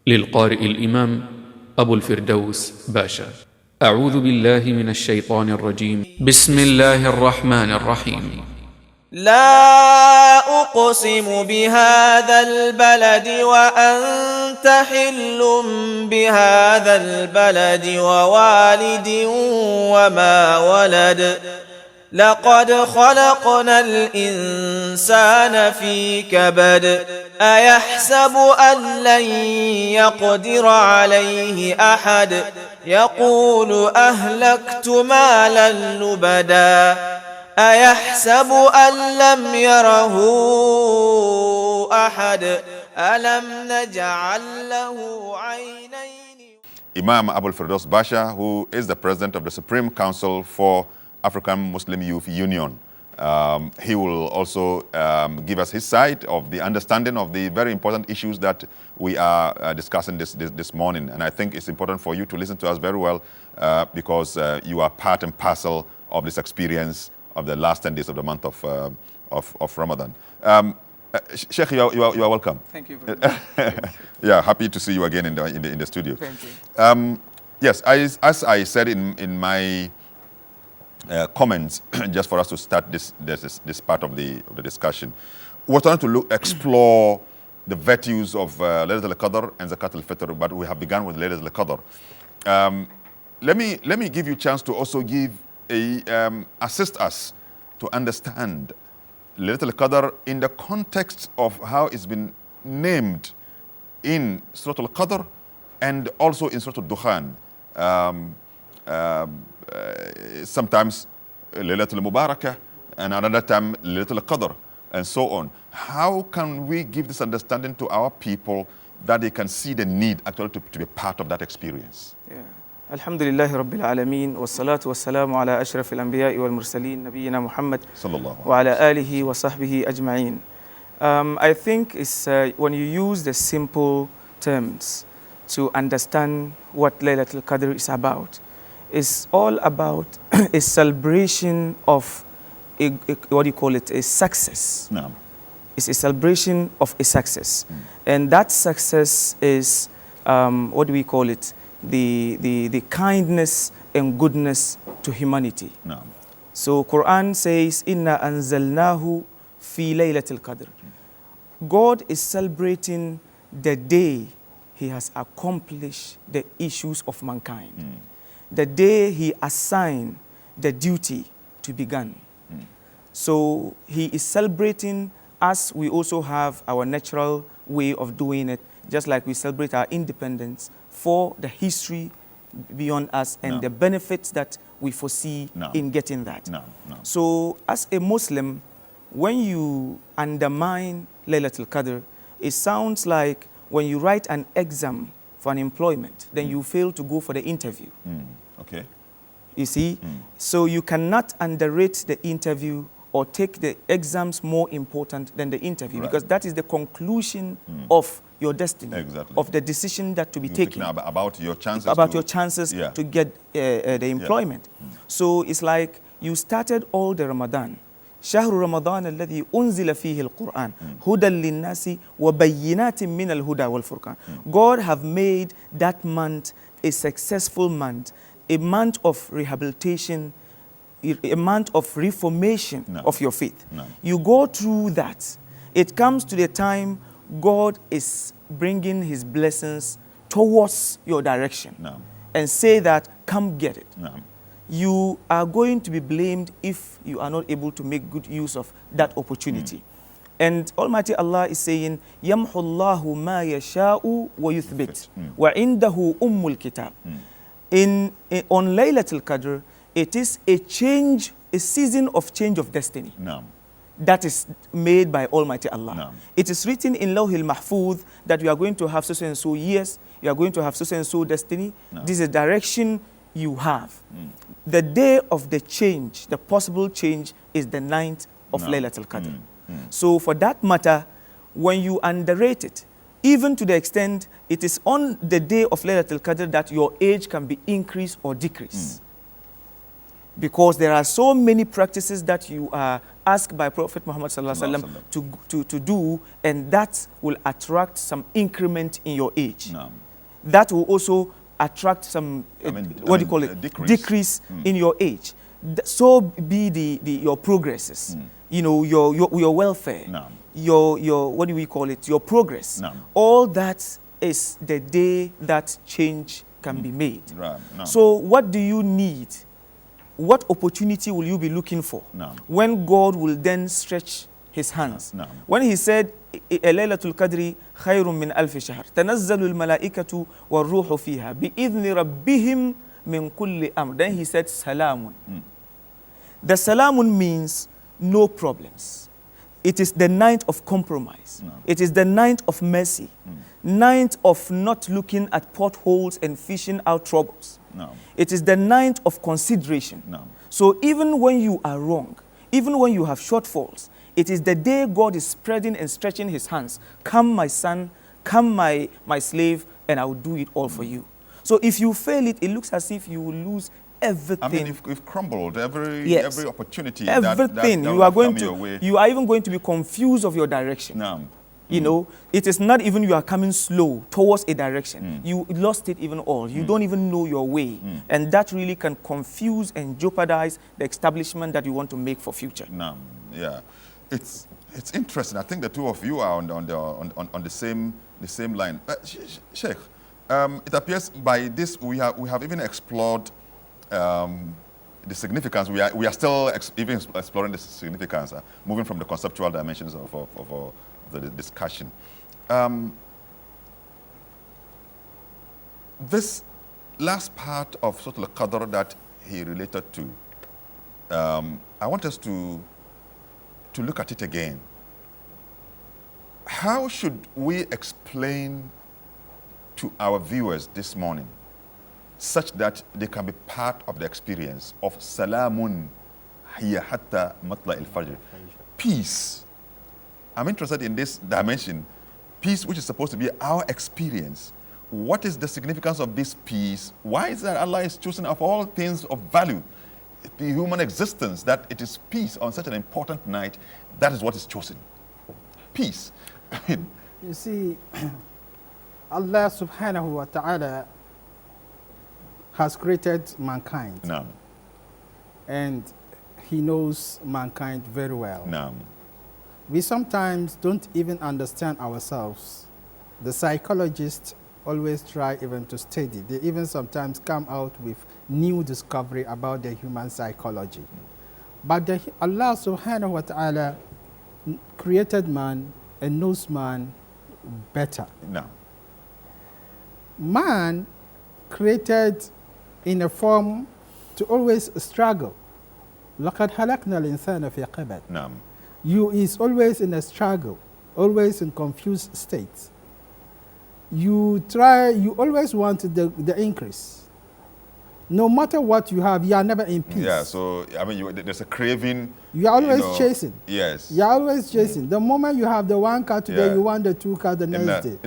للقارئ الإمام أبو الفردوس باشا. أعوذ بالله من الشيطان الرجيم. بسم الله الرحمن الرحيم. لا أقسم بهذا البلد وأنت حل بهذا البلد ووالد وما ولد لقد خلقنا الإنسان في كبد أيحسب أن لن يقدر عليه أحد يقول أهلكت مالا لبدا أيحسب أن لم يره أحد ألم نجعل له عينين. Imam Abul Firdaus Basha, who is the president of the Supreme Council for African Muslim Youth Union. He will also give us his side of the understanding of the very important issues that we are discussing this morning. And I think it's important for you to listen to us very well because you are part and parcel of this experience of the last 10 days of the month of Ramadan. Sheikh, you are welcome. Thank you very much. Yeah, happy to see you again in the studio. Thank you. Yes, as I said in my comments, just for us to start this part of the discussion, we're trying to explore the virtues of Lailatul Kadr and Zakat al-Fitr, but we have begun with Lailatul Kadr. Let me give you a chance to also assist us to understand Lailatul Qadr in the context of how it's been named in Surah Al-Qadr and also in Surah Al-Dukhan. Sometimes Lailatul Mubarakah and another time Lailatul Qadr and so on. How can we give this understanding to our people that they can see the need actually to be part of that experience? Yeah. Alhamdulillahi Rabbil Alameen, wassalatu wassalamu ala ashraf al-anbiya'i wal mursaleen, nabiyyina Muhammad wa ala alihi wa sahbihi ajma'een. I think it's when you use the simple terms to understand what Lailatul Qadr is about. It's all about a celebration of what do you call it, a success. No. It's a celebration of a success. And that success is, what do we call it? The kindness and goodness to humanity. No. So Quran says, Inna anzalnahu fi laylatil qadr. God is celebrating the day He has accomplished the issues of mankind. The day He assigned the duty to begin. So He is celebrating as we also have our natural way of doing it, just like we celebrate our independence for the history beyond us and the benefits that we foresee in getting that. So as a Muslim, when you undermine Lailatul Qadr, it sounds like when you write an exam for an employment, then you fail to go for the interview. Okay. You see? So you cannot underrate the interview or take the exams more important than the interview, because that is the conclusion of your destiny, of the decision that to be taken about your chances, to get the employment. So it's like you started all the Ramadan. شهر رمضان الذي أنزل فيه القرآن هدى للناس وبينات من الهدى والفرقان. God have made that month a successful month, a month of rehabilitation, a month of reformation of your faith. You go through that. It comes to the time God is bringing His blessings towards your direction and say that, come get it. You are going to be blamed if you are not able to make good use of that opportunity. And Almighty Allah is saying, يَمْحُ اللَّهُ مَا يَشَاءُ وَيُثْبِتُ وَعِنْدَهُ أُمُّ الْكِتَابِ. On Laylatul Qadr, it is a change, a season of change of destiny. That is made by Almighty Allah. It is written in Lawhil Mahfuz that you are going to have so and so years, you are going to have so and so destiny. This is the direction you have. The day of the change, the possible change, is the 9th of Lailatul Qadr. So for that matter, when you underrate it, even to the extent it is on the day of Lailatul Qadr that your age can be increased or decreased. Because there are so many practices that you are asked by Prophet Muhammad sallallahu alaihi wasallam to do, and that will attract some increment in your age. Naam. That will also attract some, decrease in your age. So be your progresses, you know, your welfare, Naam. your what do we call it, your progress. Naam. All that is the day that change can be made. Right. Naam. So what do you need? What opportunity will you be looking for Naam. when God will then stretch his hands? Naam. When he said, Lailatul Kadri khayrun min alfi shahr, tanazzalu al-malaikatu war-ruhu fiha bi-idhni rabbihim min kulli amr. Then he said, salamun. The salamun means no problems. It is the night of compromise. No. It is the night of mercy. Night of not looking at potholes and fishing out troubles. No. It is the night of consideration. No. So even when you are wrong, even when you have shortfalls, it is the day God is spreading and stretching his hands. Come, my son, come, my slave, and I will do it all for you. So if you fail it, it looks as if you will lose everything. I mean, if we've crumbled every opportunity, everything, that you are will going come your to, way. you are even going to be confused of your direction. No. You know, it is not even you are coming slow towards a direction. You lost it even all. You don't even know your way. And that really can confuse and jeopardize the establishment that you want to make for future. No. Yeah. It's interesting. I think the two of you are on the same line. Sheikh, it appears by this we have even explored the significance. We are still even exploring the significance, moving from the conceptual dimensions of the discussion. This last part of Suratul Qadr that he related to, I want us to look at it again. How should we explain to our viewers this morning such that they can be part of the experience of Salamun hiya hatta matla al-fajr? Peace. I'm interested in this dimension. Peace, which is supposed to be our experience. What is the significance of this peace? Why is that Allah is choosing of all things of value, the human existence, that it is peace on such an important night? That is what is chosen. Peace. You see, Allah subhanahu wa ta'ala has created mankind. Naam. And he knows mankind very well. Naam. We sometimes don't even understand ourselves. The psychologists always try even to study. They even sometimes come out with new discovery about the human psychology. But Allah subhanahu wa ta'ala created man and knows man better. No. Man created in a form to always struggle. لَقَدْ حَلَقْنَا الْإِنسَانَ فِي قَبَدٍ. No. You is always in a struggle, always in confused states. You always want the increase. No matter what you have, you are never in peace. Yeah, so, I mean, there's a craving. You are always chasing. Yes. You are always chasing. The moment you have the one car today, you want the two car the next day.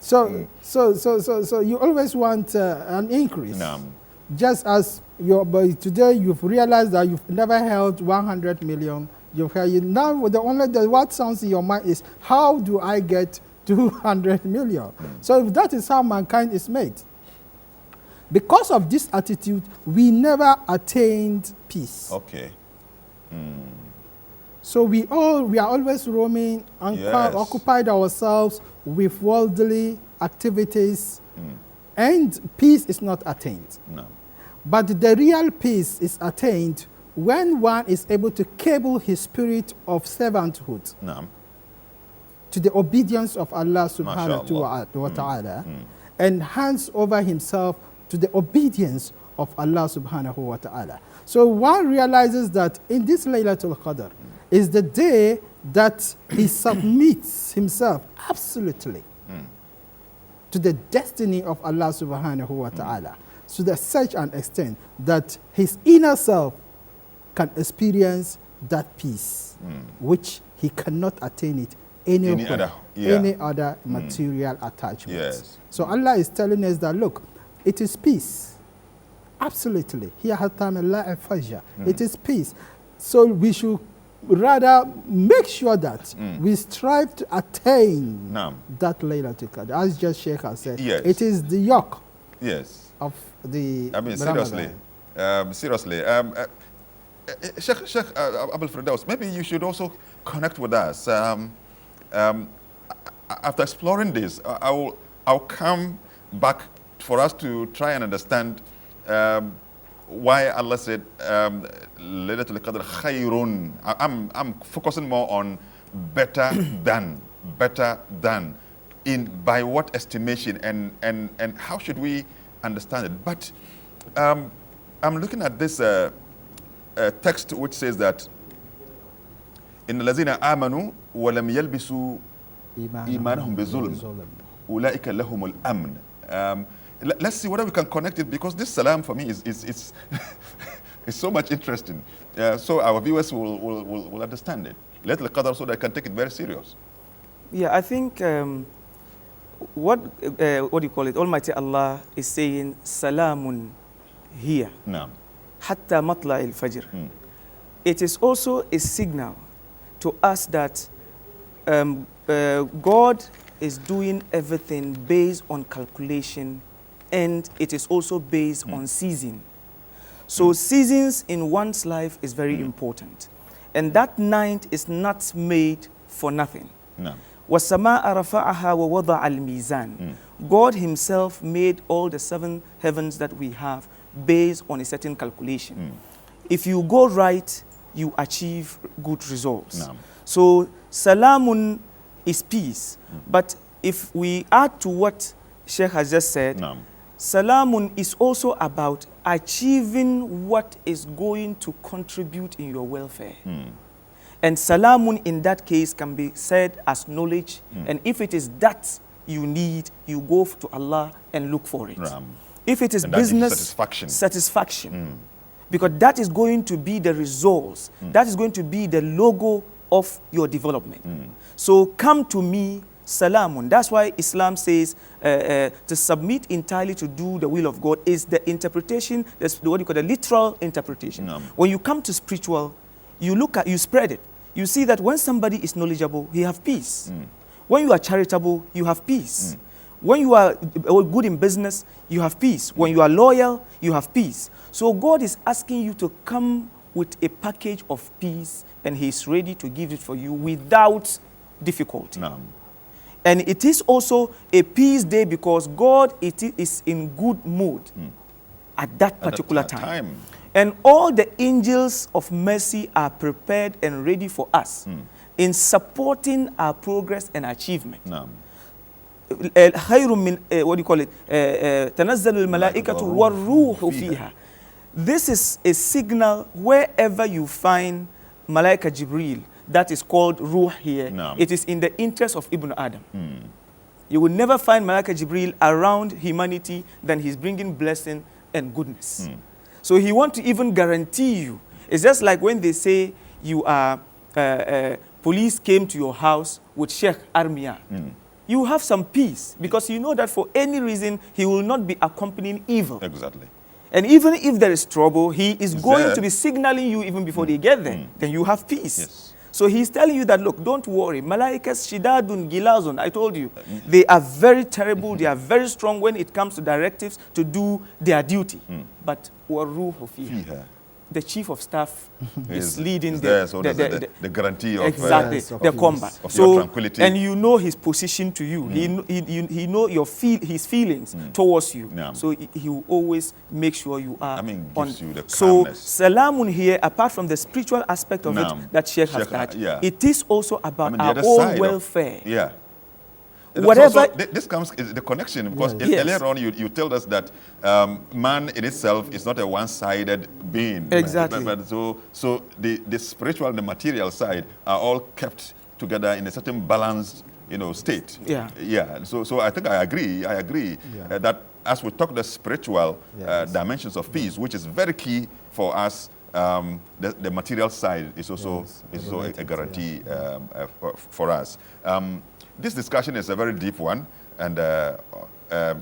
So you always want an increase. No. Just as today you've realized that you've never held 100 million. Now what sounds in your mind is, how do I get 200 million? So that is how mankind is made. Because of this attitude, we never attained peace. Okay. So we are always roaming and occupied ourselves with worldly activities, and peace is not attained. No. But the real peace is attained when one is able to cable his spirit of servanthood to the obedience of Allah subhanahu wa ta'ala and hands over himself to the obedience of Allah subhanahu wa ta'ala. So one realizes that in this Lailatul Qadr is the day that he submits himself absolutely to the destiny of Allah subhanahu wa ta'ala, to such an extent that his inner self can experience that peace, which he cannot attain it any other material attachments. Yes. So Allah is telling us that, look, it is peace Absolutely. Here hatam Allah fajr. It is peace. So we should rather make sure that we strive to attain that Lailatul Qadr. As just Sheikh has said, it is the yoke of the seriously. Sheikh Abul Firdaus, maybe you should also connect with us. After exploring this, I'll come back for us to try and understand why Allah said Lailatul Qadr khayrun. I'm focusing more on better than in by what estimation and how should we understand it. But I'm looking at this text which says that in الذين آمنوا ولم يلبسوا إيمانهم بظلم أولئك لهم الأمن. Let's see whether we can connect it, because this salam for me is so much interesting. So our viewers will understand it. Let the Qadr so they can take it very serious. Yeah, I think what do you call it? Almighty Allah is saying salamun here. Hatta matla al-fajr. It is also a signal to us that God is doing everything based on calculation, and it is also based on season. So seasons in one's life is very important. And that night is not made for nothing. وَالسَّمَاءَ رَفَعَهَا وَوَضَعَ الْمِيزَانِ. God himself made all the 7 heavens that we have based on a certain calculation. If you go right, you achieve good results. So salamun is peace. But if we add to what Sheikh has just said, salamun is also about achieving what is going to contribute in your welfare. And salamun in that case can be said as knowledge. And if it is that you need, you go to Allah and look for it. If it is business, satisfaction. Because that is going to be the results. That is going to be the logo of your development. So come to me, salamun. That's why Islam says to submit entirely to do the will of God is the interpretation, that's what you call the literal interpretation. When you come to spiritual, you spread it. You see that when somebody is knowledgeable, he have peace. When you are charitable, you have peace. When you are good in business, you have peace. When you are loyal, you have peace. So God is asking you to come with a package of peace, and he is ready to give it for you without difficulty. And it is also a peace day because God is in good mood at that particular time. And all the angels of mercy are prepared and ready for us in supporting our progress and achievement. خير من what do you call it? تنزل الملائكة والروح فيها. This is a signal wherever you find Malaika Jibreel, that is called Ruh here. It is in the interest of Ibn Adam. You will never find Malaika Jibreel around humanity than he's bringing blessing and goodness. So he wants to even guarantee you. It's just like when they say you are, police came to your house with Sheikh Armia. You have some peace because you know that for any reason he will not be accompanying evil. Exactly. And even if there is trouble, he is going to be signaling you even before they get there. Then you have peace. So he's telling you that, look, don't worry. Malaikas shidadun gilazun, I told you, they are very terrible. They are very strong when it comes to directives to do their duty. But waruhu fiha, the chief of staff is leading the guarantee of the combat. Of your tranquility. And you know his position to you. He know his feelings towards you. So he will always make sure you are gives you the so calmness. salamun here, apart from the spiritual aspect of it that Sheikh has had, it is also about our own welfare. Whatever. So this comes the connection, because earlier on you told us that man in itself is not a one-sided being. Exactly. But so the spiritual and the material side are all kept together in a certain balanced, state. So I think I agree that as we talk the spiritual dimensions of peace, which is very key for us, the material side is also a guarantee for us. This discussion is a very deep one, and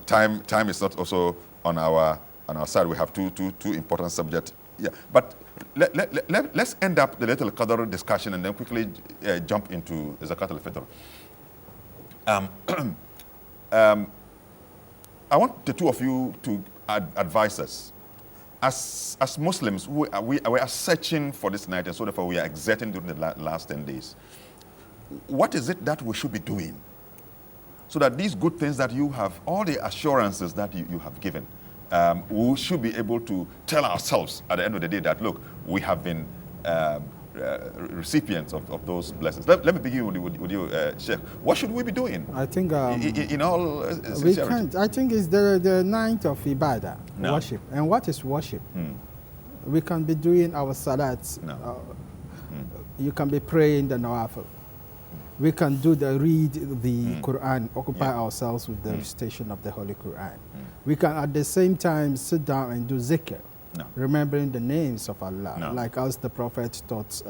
time is not also on our on our side, we have two important subjects. Yeah, but let's end up the Lailatul Qadr discussion and then quickly jump into Zakat al-Fitr. I want the two of you to advise us. As Muslims, we are searching for this night, and so therefore we are exerting during the last 10 days. What is it that we should be doing so that these good things that you have, all the assurances that you have given, we should be able to tell ourselves at the end of the day that, look, we have been recipients of those blessings. Let me begin with you, Sheikh. What should we be doing? I think in all we can't. I think it's the night of ibadah, worship. And what is worship? We can be doing our salats. You can be praying the nawafil. We can read the Quran, occupy ourselves with the recitation of the Holy Quran. We can at the same time sit down and do zikr, remembering the names of Allah, like as the Prophet taught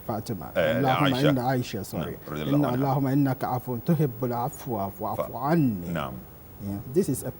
Fatima. Allahumma inna Aisha, sorry. Allahumma innaka afun tuhibbul afwa fa'fu anni. This is a